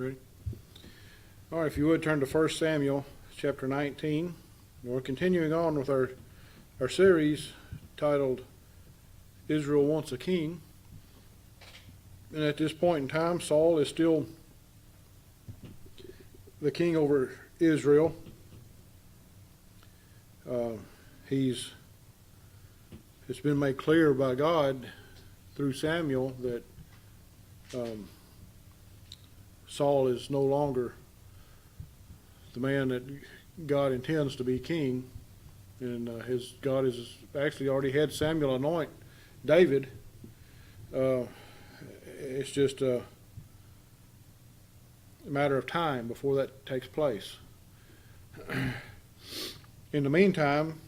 Ready? All right, if you would turn to 1 Samuel chapter 19. We're continuing on with our series titled Israel Wants a King. And at this point in time, Saul is still the king over Israel. It's been made clear by God through Samuel that Saul is no longer the man that God intends to be king, and God has actually already had Samuel anoint David. It's just a matter of time before that takes place. In the meantime,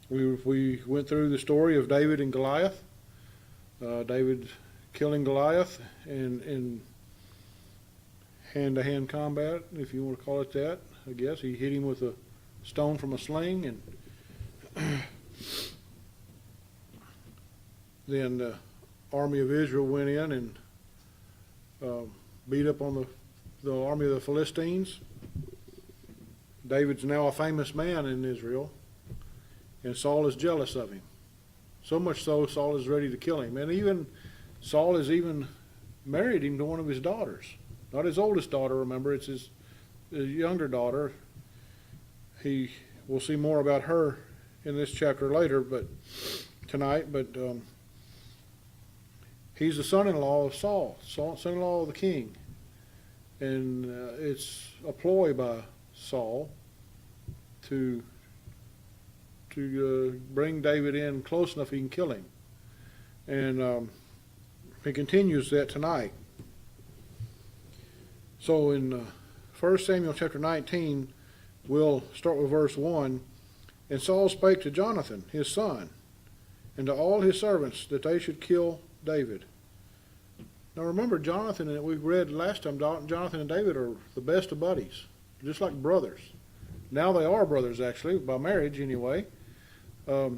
we went through the story of David and Goliath. David killing Goliath in hand-to-hand combat, if you want to call it that. I guess he hit him with a stone from a sling, and then the army of Israel went in and beat up on the army of the Philistines. David's now a famous man in Israel, and Saul is jealous of him. So much so, Saul is ready to kill him. And Saul has even married him to one of his daughters. Not his oldest daughter, remember, it's his younger daughter. We'll see more about her in this chapter later, but tonight. But he's the son-in-law of Saul, son-in-law of the king. And it's a ploy by Saul to bring David in close enough he can kill him. And he continues that tonight. So in 1 Samuel chapter 19, we'll start with verse 1. And Saul spake to Jonathan, his son, and to all his servants, that they should kill David. Now remember, Jonathan, and we read last time, Jonathan and David are the best of buddies, just like brothers. Now they are brothers, actually, by marriage anyway. But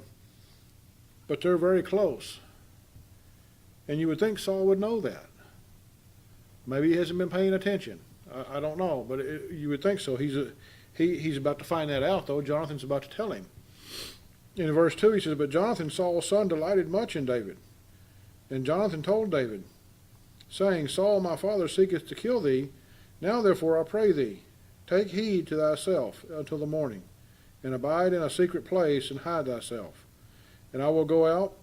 they're very close. And you would think Saul would know that. Maybe he hasn't been paying attention. I don't know, but you would think so. He's about to find that out, though. Jonathan's about to tell him. In verse 2, he says, But Jonathan, Saul's son, delighted much in David. And Jonathan told David, saying, Saul my father seeketh to kill thee. Now therefore I pray thee, take heed to thyself until the morning, and abide in a secret place, and hide thyself. And I will go out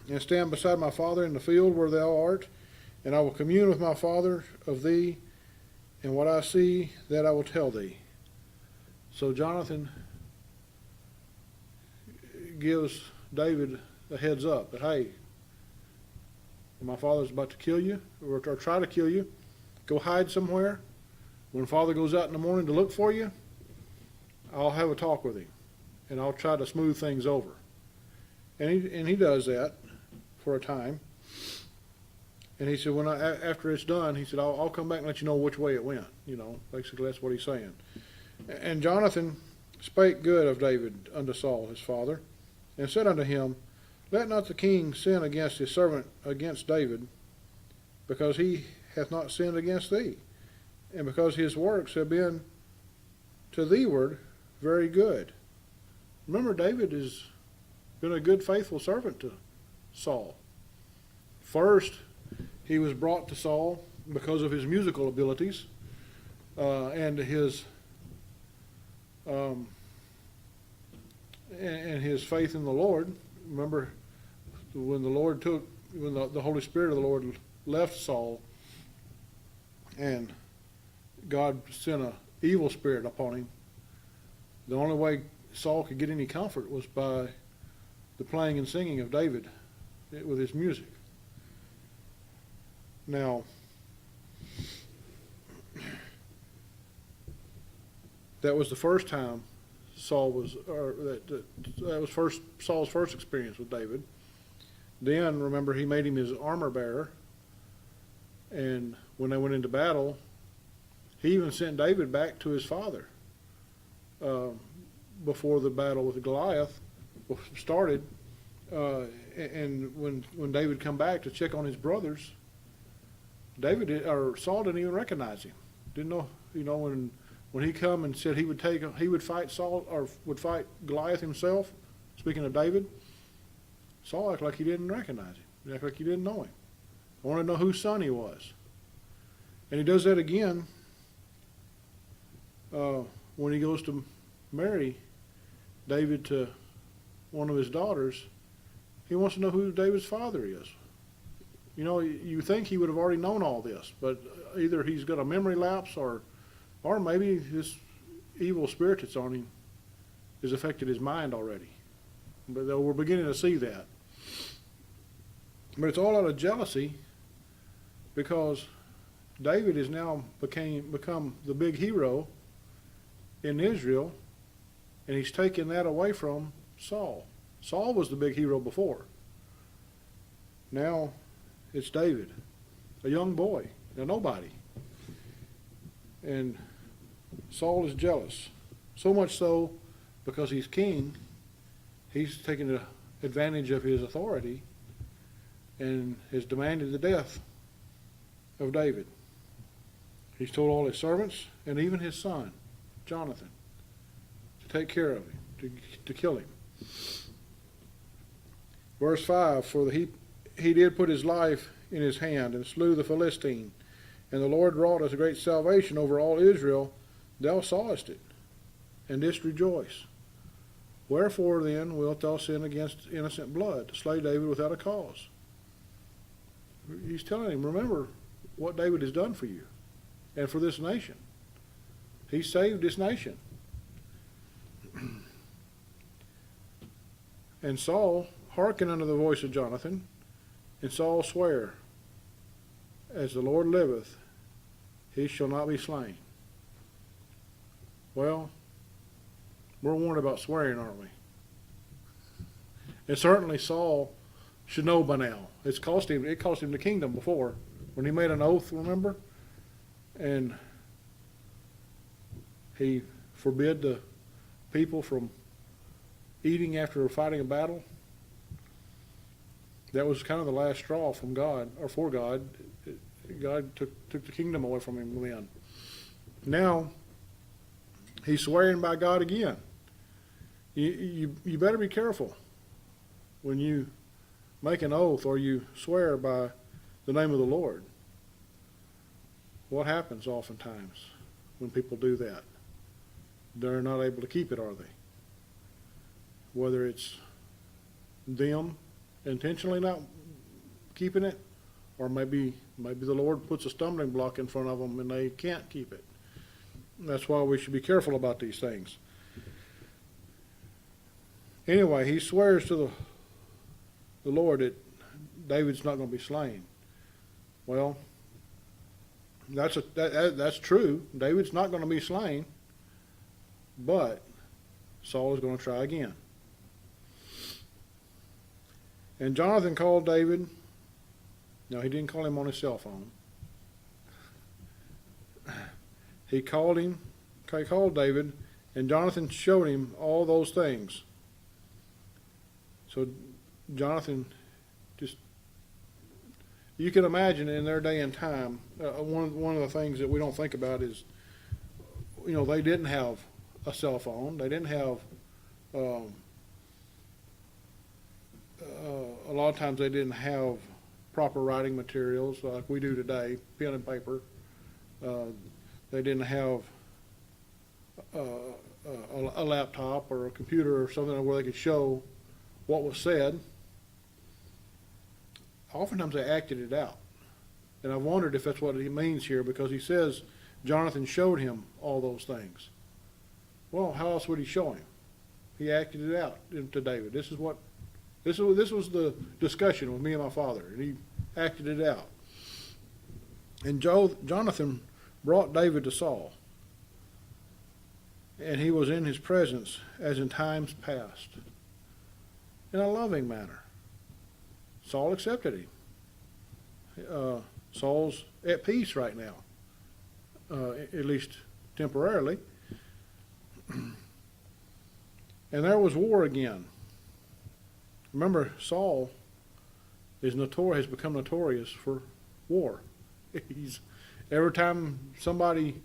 and stand beside my father in the field where thou art, and I will commune with my father of thee, and what I see, that I will tell thee. So Jonathan gives David a heads up that, hey, my father's about to kill you, or try to kill you. Go hide somewhere. When father goes out in the morning to look for you, I'll have a talk with him, and I'll try to smooth things over. And he does that for a time. And he said, after it's done, he said, I'll come back and let you know which way it went. Basically that's what he's saying. And Jonathan spake good of David unto Saul his father, and said unto him, Let not the king sin against his servant, against David, because he hath not sinned against thee, and because his works have been to theeward very good. Remember, David has been a good, faithful servant to Saul. First, he was brought to Saul because of his musical abilities and his faith in the Lord. Remember, when the Holy Spirit of the Lord left Saul, and God sent an evil spirit upon him, the only way Saul could get any comfort was by the playing and singing of David with his music. Now, that was the first time Saul's first experience with David. Then, remember, he made him his armor bearer, and when they went into battle, he even sent David back to his father before the battle with Goliath started. And when David come back to check on his brothers, Saul didn't even recognize him. Didn't know, when he come and said he would fight Saul, or would fight Goliath himself, speaking of David, Saul acted like he didn't recognize him. He acted like he didn't know him. I wanted to know whose son he was. And he does that again when he goes to marry David to one of his daughters. He wants to know who David's father is. You think he would have already known all this, but either he's got a memory lapse, or maybe this evil spirit that's on him has affected his mind already. But we're beginning to see that. But it's all out of jealousy, because David has now become the big hero in Israel, and he's taken that away from Saul. Saul was the big hero before. Now it's David, a young boy, a nobody. And Saul is jealous. So much so, because he's king, he's taken advantage of his authority and has demanded the death of David. He's told all his servants and even his son, Jonathan, to take care of him, to kill him. Verse 5, for he did put his life in his hand and slew the Philistine, and the Lord wrought us a great salvation over all Israel. Thou sawest it, and didst rejoice. Wherefore then wilt thou sin against innocent blood, to slay David without a cause? He's telling him, remember what David has done for you and for this nation. He saved this nation. And Saul hearkened unto the voice of Jonathan, and Saul sware, as the Lord liveth, he shall not be slain. Well, we're warned about swearing, aren't we? And certainly Saul should know by now. It cost him the kingdom before, when he made an oath, remember? And he forbid the people from eating after fighting a battle. That was kind of the last straw from God, or for God. God took the kingdom away from him then. Now, he's swearing by God again. You better be careful when you make an oath or you swear by the name of the Lord. What happens oftentimes when people do that? They're not able to keep it, are they? Whether it's them intentionally not keeping it, or maybe the Lord puts a stumbling block in front of them and they can't keep it. That's why we should be careful about these things. Anyway, he swears to the Lord that David's not going to be slain. Well, that's true. David's not going to be slain, but Saul is going to try again. And Jonathan called David. No, he didn't call him on his cell phone. He called David, and Jonathan showed him all those things. So Jonathan, you can imagine in their day and time, one of the things that we don't think about is, they didn't have a cell phone. They didn't have, a lot of times they didn't have proper writing materials like we do today, pen and paper. They didn't have a laptop or a computer or something where they could show what was said. Oftentimes they acted it out. And I wondered if that's what he means here, because he says Jonathan showed him all those things. Well, how else would he show him? He acted it out to David. This was the discussion with me and my father, and he acted it out. And Jonathan brought David to Saul, and he was in his presence as in times past, in a loving manner. Saul accepted him. Saul's at peace right now, at least temporarily. And there was war again. Remember, Saul has become notorious for war. Every time somebody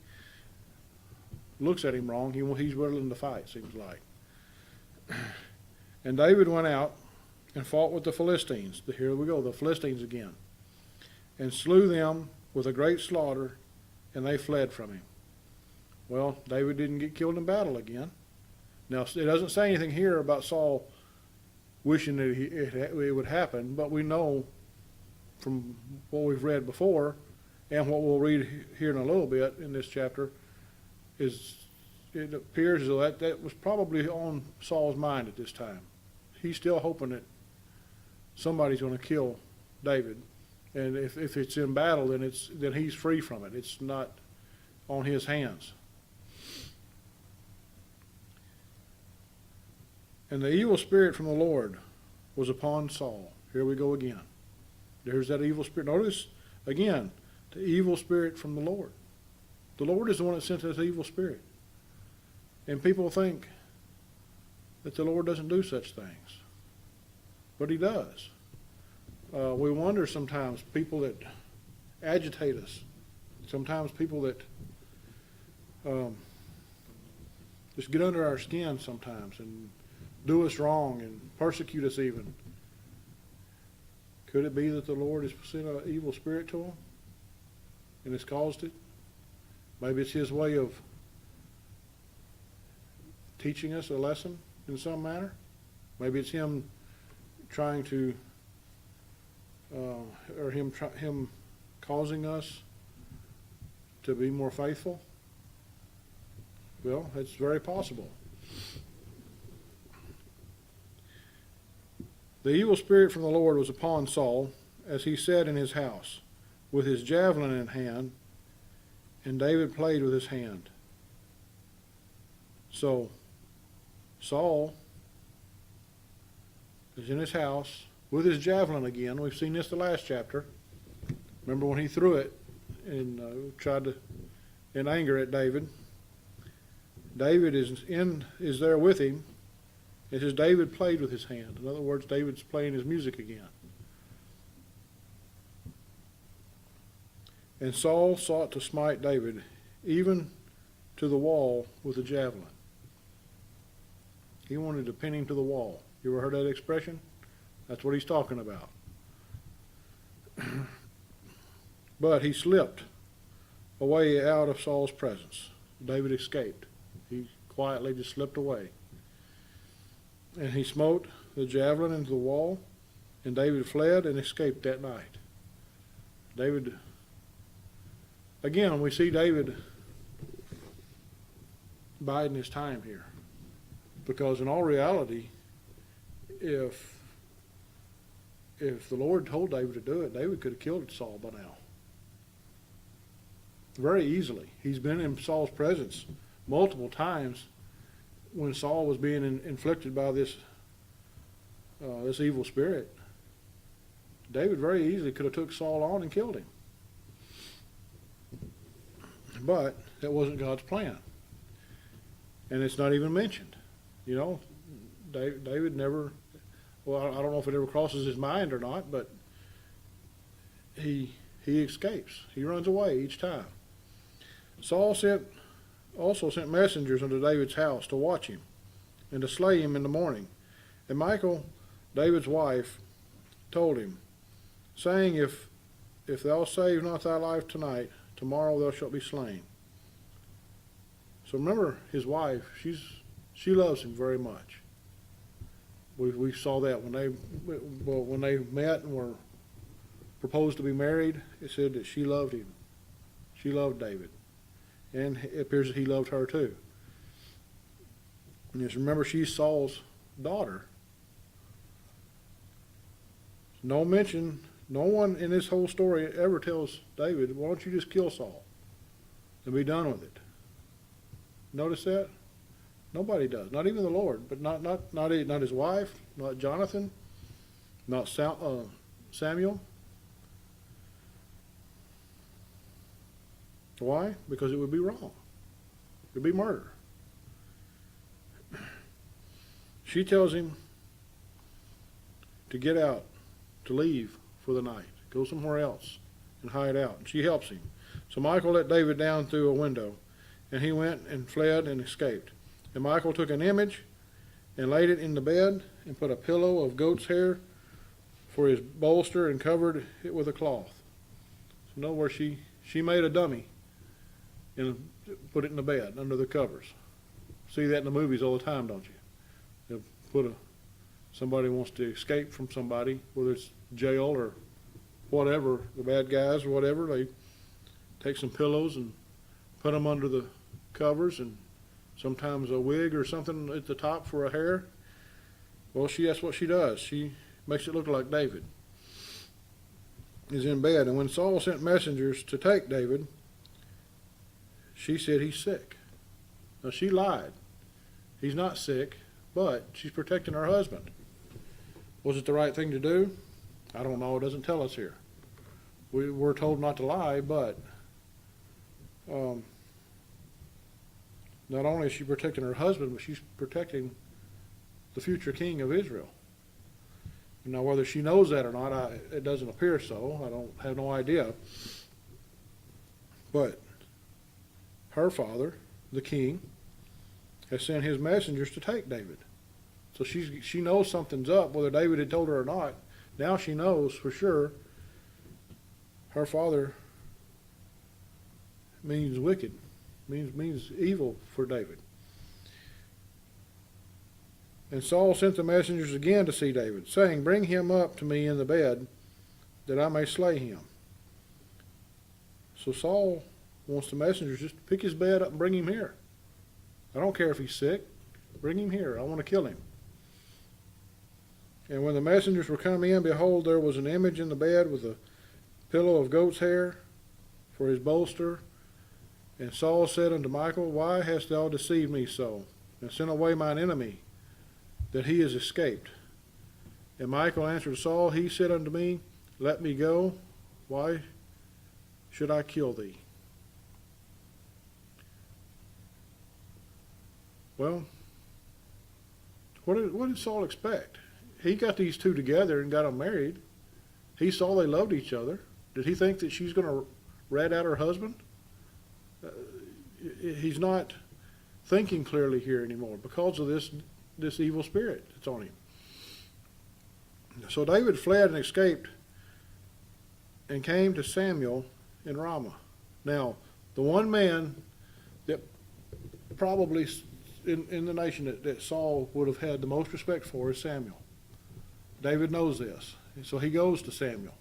looks at him wrong, he's willing to fight, seems like. And David went out and fought with the Philistines. Here we go, the Philistines again. And slew them with a great slaughter, and they fled from him. Well, David didn't get killed in battle again. Now, it doesn't say anything here about Saul wishing that it would happen, but we know from what we've read before and what we'll read here in a little bit in this chapter is it appears as though that was probably on Saul's mind at this time. He's still hoping that somebody's going to kill David, and if it's in battle, then he's free from it. It's not on his hands. And the evil spirit from the Lord was upon Saul. Here we go again. There's that evil spirit. Notice, again, the evil spirit from the Lord. The Lord is the one that sent this evil spirit. And people think that the Lord doesn't do such things. But he does. We wonder sometimes, people that agitate us, sometimes people that just get under our skin sometimes and do us wrong and persecute us even. Could it be that the Lord has sent an evil spirit to them and has caused it? Maybe it's his way of teaching us a lesson in some manner. Maybe it's him trying to, or him causing us to be more faithful. Well, it's very possible. The evil spirit from the Lord was upon Saul, as he sat in his house, with his javelin in hand, and David played with his hand. So, Saul is in his house with his javelin again. We've seen this the last chapter. Remember when he threw it and tried to, in anger at David. David is there with him. It says David played with his hand. In other words, David's playing his music again. And Saul sought to smite David, even to the wall with a javelin. He wanted to pin him to the wall. You ever heard that expression? That's what he's talking about. But he slipped away out of Saul's presence. David escaped. He quietly just slipped away. And he smote the javelin into the wall, and David fled and escaped that night. David, again, we see David biding his time here. Because in all reality, if the Lord told David to do it, David could have killed Saul by now. Very easily. He's been in Saul's presence multiple times when Saul was being inflicted by this evil spirit. David very easily could have took Saul on and killed him. But that wasn't God's plan. And it's not even mentioned. You know, David never, well, I don't know if it ever crosses his mind or not, but he escapes. He runs away each time. Saul also sent messengers unto David's house to watch him and to slay him in the morning. And Michal, David's wife, told him, saying, If thou save not thy life tonight, tomorrow thou shalt be slain. So remember, his wife, she loves him very much. We saw that when they met and were proposed to be married. It said that she loved him. She loved David. And it appears that he loved her too. And just remember, she's Saul's daughter. No mention, no one in this whole story ever tells David, why don't you just kill Saul and be done with it? Notice that? Nobody does. Not even the Lord. But not his wife, not Jonathan, not Samuel. Why? Because it would be wrong. It would be murder. She tells him to get out, to leave for the night, go somewhere else and hide out. And she helps him. So Michal let David down through a window, and he went and fled and escaped. And Michal took an image and laid it in the bed, and put a pillow of goat's hair for his bolster, and covered it with a cloth. So in other words, she made a dummy and put it in the bed under the covers. See that in the movies all the time, don't you? They'll put somebody wants to escape from somebody, whether it's jail or whatever, the bad guys or whatever, they take some pillows and put them under the covers, and sometimes a wig or something at the top for a hair. Well, that's what she does. She makes it look like David is in bed. And when Saul sent messengers to take David, she said he's sick. Now, she lied. He's not sick, but she's protecting her husband. Was it the right thing to do? I don't know. It doesn't tell us here. We're told not to lie, but not only is she protecting her husband, but she's protecting the future king of Israel. Now, whether she knows that or not, it doesn't appear so. I don't have no idea. But her father, the king, has sent his messengers to take David. So she knows something's up, whether David had told her or not. Now she knows for sure her father means wicked, means evil for David. And Saul sent the messengers again to see David, saying, "Bring him up to me in the bed, that I may slay him." So Saul wants the messengers just to pick his bed up and bring him here. I don't care if he's sick. Bring him here. I want to kill him. And when the messengers were come in, behold, there was an image in the bed with a pillow of goat's hair for his bolster. And Saul said unto Michal, "Why hast thou deceived me so, and sent away mine enemy, that he is escaped?" And Michal answered Saul, "He said unto me, Let me go. Why should I kill thee?" Well, what did Saul expect? He got these two together and got them married. He saw they loved each other. Did he think that she's going to rat out her husband? He's not thinking clearly here anymore because of this evil spirit that's on him. So David fled and escaped and came to Samuel in Ramah. Now, the one man that probably in the nation that Saul would have had the most respect for is Samuel. David knows this. And so he goes to Samuel.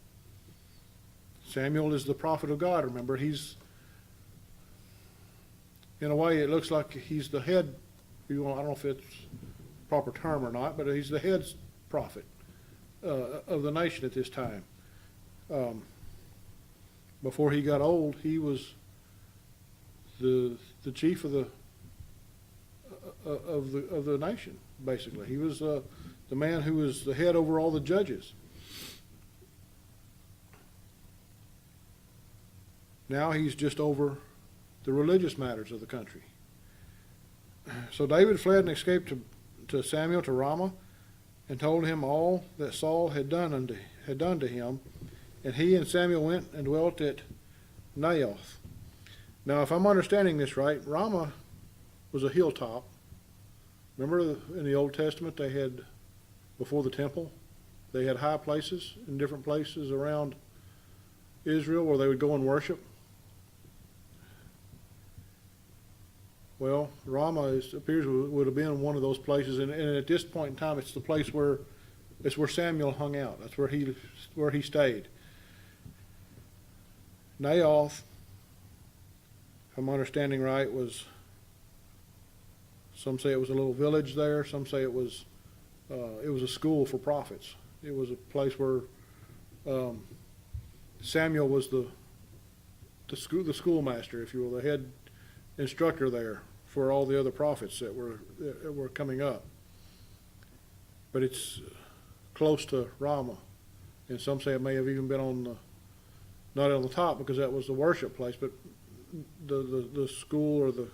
Samuel is the prophet of God, remember. He's, in a way, it looks like he's the head, I don't know if it's a proper term or not, but he's the head prophet of the nation at this time. Before he got old, he was the chief of the nation, basically. He was the man who was the head over all the judges. Now he's just over the religious matters of the country. So David fled and escaped to Samuel to Ramah, and told him all that Saul had done to him. And he and Samuel went and dwelt at Naioth. Now, if I'm understanding this right, Ramah was a hilltop. Remember in the Old Testament they had, before the temple, they had high places in different places around Israel where they would go and worship. Well, Ramah appears would have been one of those places, and at this point in time, it's the place where Samuel hung out. That's where he stayed. Naioth, if I'm understanding right, was, some say it was a little village there. Some say it was a school for prophets. It was a place where Samuel was the schoolmaster, if you will, the head instructor there for all the other prophets that were coming up. But it's close to Ramah, and some say it may have even been not on the top because that was the worship place, but the school or the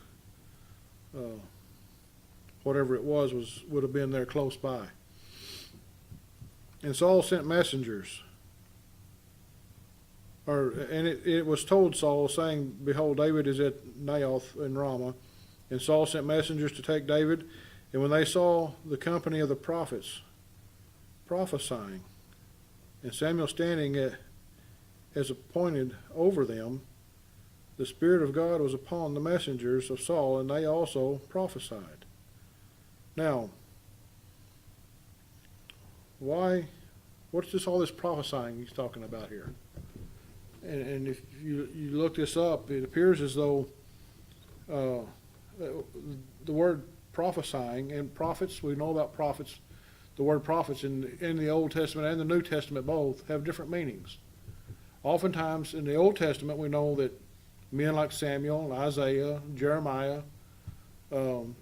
whatever it would have been there close by. And Saul sent messengers And it was told Saul, saying, Behold, David is at Naioth in Ramah. And Saul sent messengers to take David. And when they saw the company of the prophets prophesying, and Samuel standing as appointed over them, the Spirit of God was upon the messengers of Saul, and they also prophesied. Now, what's all this prophesying he's talking about here? And if you look this up, it appears as though the word prophesying and prophets, we know about prophets, the word prophets in the Old Testament and the New Testament both have different meanings. Oftentimes in the Old Testament we know that men like Samuel, Isaiah, Jeremiah, all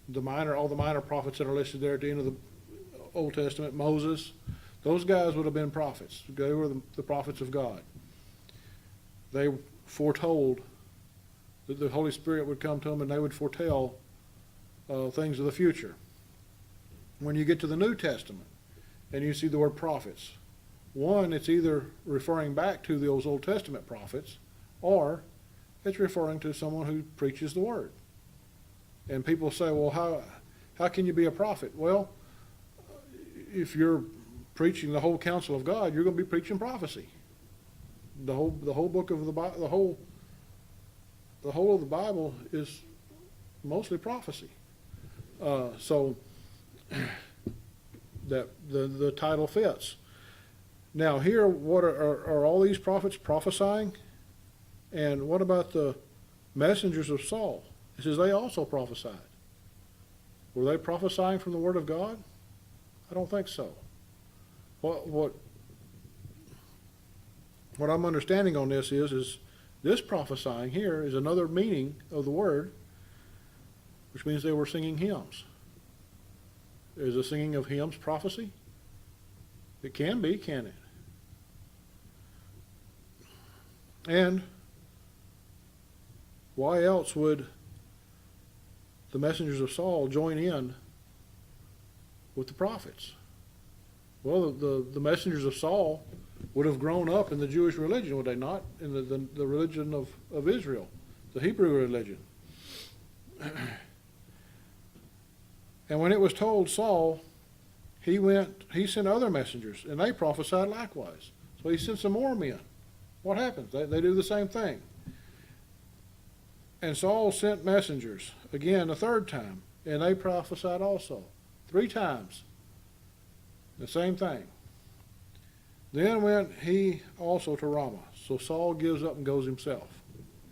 the minor prophets that are listed there at the end of the Old Testament, Moses, those guys would have been prophets. They were the prophets of God. They foretold that the Holy Spirit would come to them and they would foretell things of the future. When you get to the New Testament and you see the word prophets, one, it's either referring back to those Old Testament prophets, or it's referring to someone who preaches the word. And people say, well, how can you be a prophet? Well, if you're preaching the whole counsel of God, you're going to be preaching prophecy. The whole book of the Bible, the whole of the Bible is mostly prophecy. So that the title fits. Now here, what are all these prophets prophesying? And what about the messengers of Saul? It says they also prophesied. Were they prophesying from the Word of God? I don't think so. What I'm understanding on this is this prophesying here is another meaning of the word, which means they were singing hymns. Is the singing of hymns prophecy? It can be, can it? And why else would the messengers of Saul join in with the prophets? Well, the messengers of Saul would have grown up in the Jewish religion, would they not? In the religion of Israel, the Hebrew religion. And when it was told Saul, he sent other messengers, and they prophesied likewise. So he sent some more men. What happens? They do the same thing. And Saul sent messengers again a third time, and they prophesied also. 3 times. The same thing. Then went he also to Ramah. So Saul gives up and goes himself.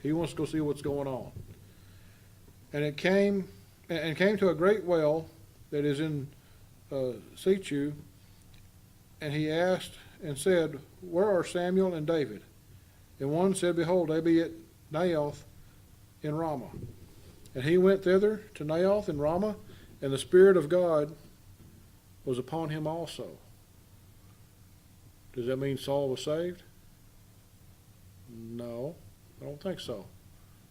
He wants to go see what's going on. And it came to a great well that is in Situ, and he asked and said, Where are Samuel and David? And one said, Behold, they be at Naioth in Ramah. And he went thither to Naioth in Ramah, and the Spirit of God was upon him also. Does that mean Saul was saved? No, I don't think so.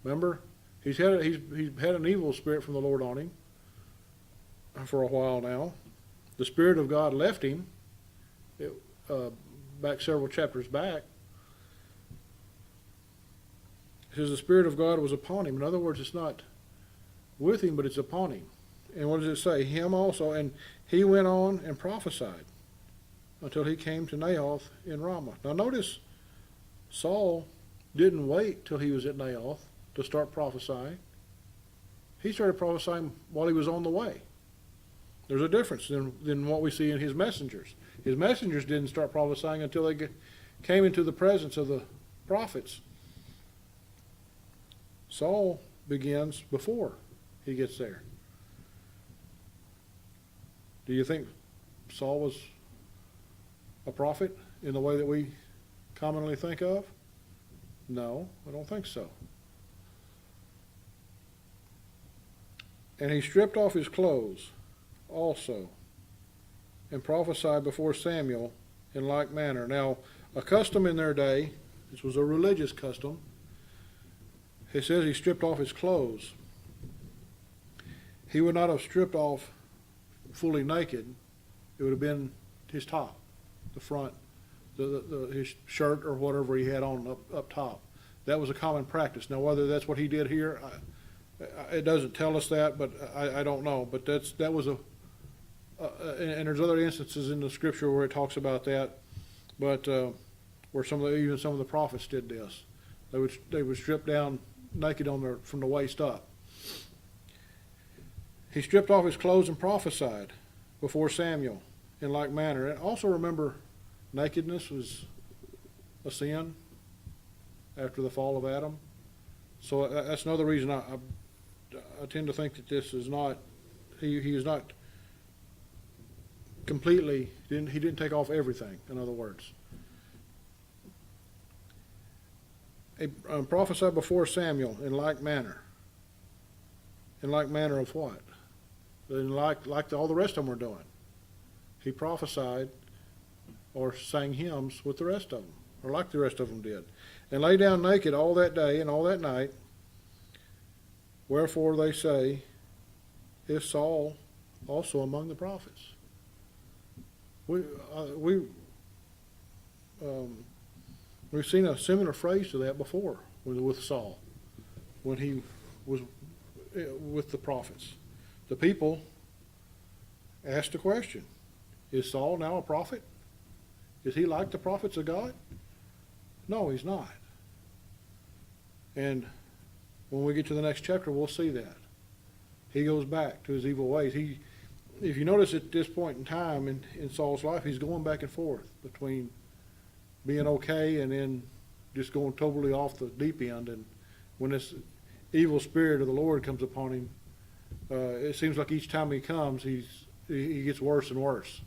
Remember, he's had an evil spirit from the Lord on him for a while now. The Spirit of God left him back several chapters back. It says the Spirit of God was upon him. In other words, it's not with him, but it's upon him. And what does it say? Him also. And he went on and prophesied until he came to Naioth in Ramah. Now notice, Saul didn't wait till he was at Naioth to start prophesying. He started prophesying while he was on the way. There's a difference than what we see in his messengers. His messengers didn't start prophesying until they came into the presence of the prophets. Saul begins before he gets there. Do you think Saul was a prophet in the way that we commonly think of? No, I don't think so. And he stripped off his clothes also and prophesied before Samuel in like manner. Now, a custom in their day, this was a religious custom, it says he stripped off his clothes. He would not have stripped off fully naked. It would have been his top, the front his shirt or whatever he had on up top. That was a common practice. Now, whether that's what he did here, it doesn't tell us that, but I don't know. But that was and there's other instances in the scripture where it talks about that, but where even some of the prophets did this. They would strip down naked from the waist up. He stripped off his clothes and prophesied before Samuel in like manner. And also remember, nakedness was a sin after the fall of Adam. So that's another reason I tend to think that this is not, he is not completely, he didn't take off everything, in other words. Prophesied before Samuel in like manner. In like manner of what? Like all the rest of them were doing. He prophesied or sang hymns with the rest of them, or like the rest of them did. And lay down naked all that day and all that night. Wherefore they say, is Saul also among the prophets? We've seen a similar phrase to that before with Saul, when he was with the prophets. The people asked the question, is Saul now a prophet? Is he like the prophets of God? No, he's not. And when we get to the next chapter, we'll see that. He goes back to his evil ways. If you notice at this point in time in Saul's life, he's going back and forth between being okay and then just going totally off the deep end. And when this evil spirit of the Lord comes upon him, it seems like each time he comes, he gets worse and worse.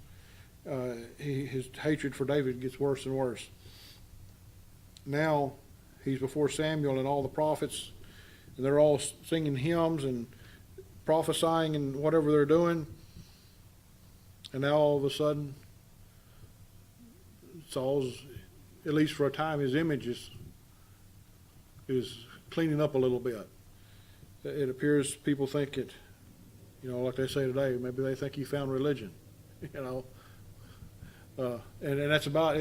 His hatred for David gets worse and worse. Now he's before Samuel and all the prophets, and they're all singing hymns and prophesying and whatever they're doing. And now all of a sudden, Saul's, at least for a time, his image is cleaning up a little bit. It appears people think it, like they say today, maybe they think he found religion, and that's about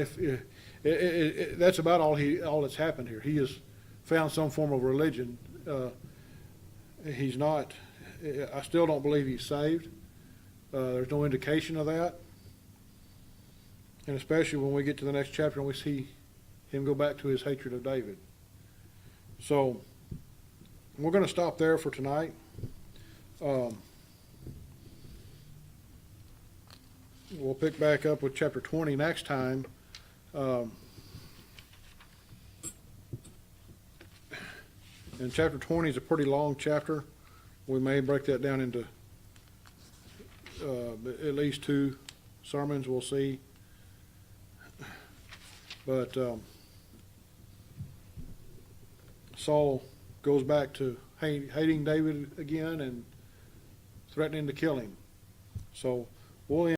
that's about all that's happened here. He has found some form of religion. He's not. I still don't believe he's saved. There's no indication of that, and especially when we get to the next chapter and we see him go back to his hatred of David. So we're going to stop there for tonight. We'll pick back up with chapter 20 next time. And chapter 20 is a pretty long chapter. We may break that down into at least 2 sermons, we'll see. But Saul goes back to hating David again and threatening to kill him. So we'll